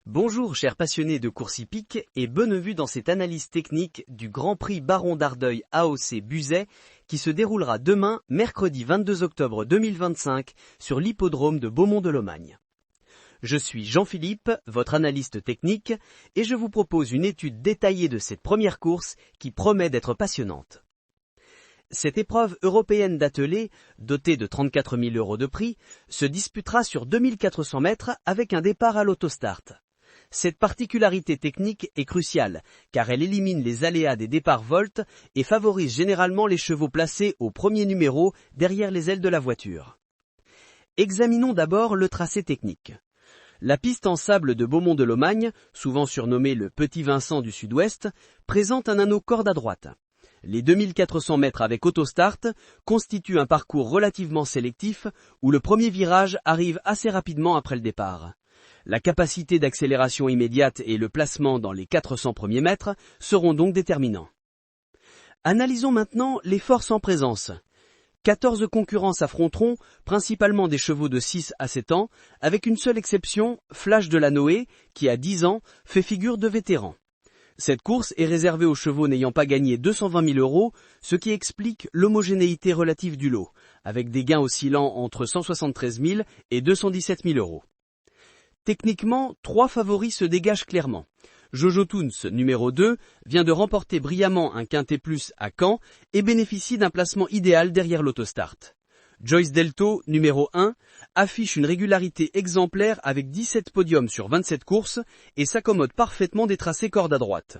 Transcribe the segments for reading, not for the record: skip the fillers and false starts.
Bonjour chers passionnés de course hippique et bonne vue dans cette analyse technique du Grand Prix Baron d'Ardeuil AOC Buzet qui se déroulera demain, mercredi 22 octobre 2025, sur l'hippodrome de Beaumont-de-Lomagne. Je suis Jean-Philippe, votre analyste technique, et je vous propose une étude détaillée de cette première course qui promet d'être passionnante. Cette épreuve européenne d'attelé, dotée de 34 000 € de prix, se disputera sur 2400 mètres avec un départ à l'autostart. Cette particularité technique est cruciale, car elle élimine les aléas des départs volts et favorise généralement les chevaux placés au premier numéro derrière les ailes de la voiture. Examinons d'abord le tracé technique. La piste en sable de Beaumont-de-Lomagne, souvent surnommée le Petit Vincent du Sud-Ouest, présente un anneau corde à droite. Les 2400 mètres avec autostart constituent un parcours relativement sélectif où le premier virage arrive assez rapidement après le départ. La capacité d'accélération immédiate et le placement dans les 400 premiers mètres seront donc déterminants. Analysons maintenant les forces en présence. 14 concurrents s'affronteront, principalement des chevaux de 6 à 7 ans, avec une seule exception, Flash de la Noé, qui à 10 ans fait figure de vétéran. Cette course est réservée aux chevaux n'ayant pas gagné 220 000 €, ce qui explique l'homogénéité relative du lot, avec des gains oscillant entre 173 000 et 217 000 €. Techniquement, 3 favoris se dégagent clairement. Jojo Toons, numéro 2, vient de remporter brillamment un quintet plus à Caen et bénéficie d'un placement idéal derrière l'autostart. Joyce Delto, numéro 1, affiche une régularité exemplaire avec 17 podiums sur 27 courses et s'accommode parfaitement des tracés corde à droite.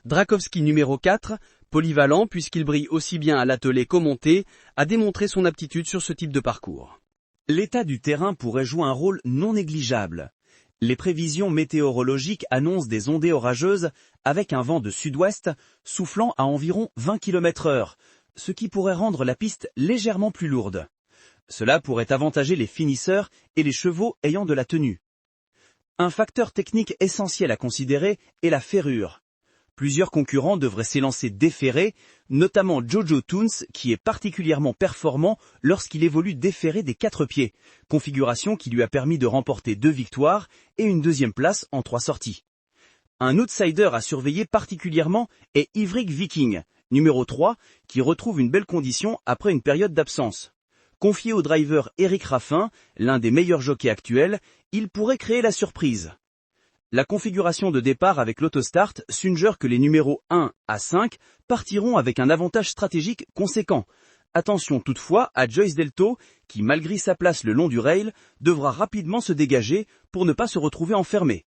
Drakowski, numéro 4, polyvalent puisqu'il brille aussi bien à l'attelé qu'au monté, a démontré son aptitude sur ce type de parcours. L'état du terrain pourrait jouer un rôle non négligeable. Les prévisions météorologiques annoncent des ondées orageuses avec un vent de sud-ouest soufflant à environ 20 km/h, ce qui pourrait rendre la piste légèrement plus lourde. Cela pourrait avantager les finisseurs et les chevaux ayant de la tenue. Un facteur technique essentiel à considérer est la ferrure. Plusieurs concurrents devraient s'élancer déferrés, notamment Jojo Toons qui est particulièrement performant lorsqu'il évolue déferré des 4 pieds, configuration qui lui a permis de remporter 2 victoires et une deuxième place en 3 sorties. Un outsider à surveiller particulièrement est Ivric Viking, numéro 3, qui retrouve une belle condition après une période d'absence. Confié au driver Éric Raffin, l'un des meilleurs jockeys actuels, il pourrait créer la surprise. La configuration de départ avec l'autostart suggère que les numéros 1 à 5 partiront avec un avantage stratégique conséquent. Attention toutefois à Joyce Delto, qui malgré sa place le long du rail, devra rapidement se dégager pour ne pas se retrouver enfermé.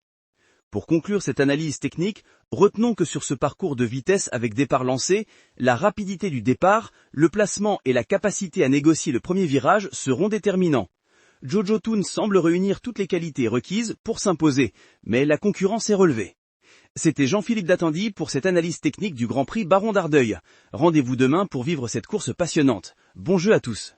Pour conclure cette analyse technique, retenons que sur ce parcours de vitesse avec départ lancé, la rapidité du départ, le placement et la capacité à négocier le premier virage seront déterminants. Jojo Toons semble réunir toutes les qualités requises pour s'imposer, mais la concurrence est relevée. C'était Jean-Philippe Dattendy pour cette analyse technique du Grand Prix Baron d'Ardeuil. Rendez-vous demain pour vivre cette course passionnante. Bon jeu à tous.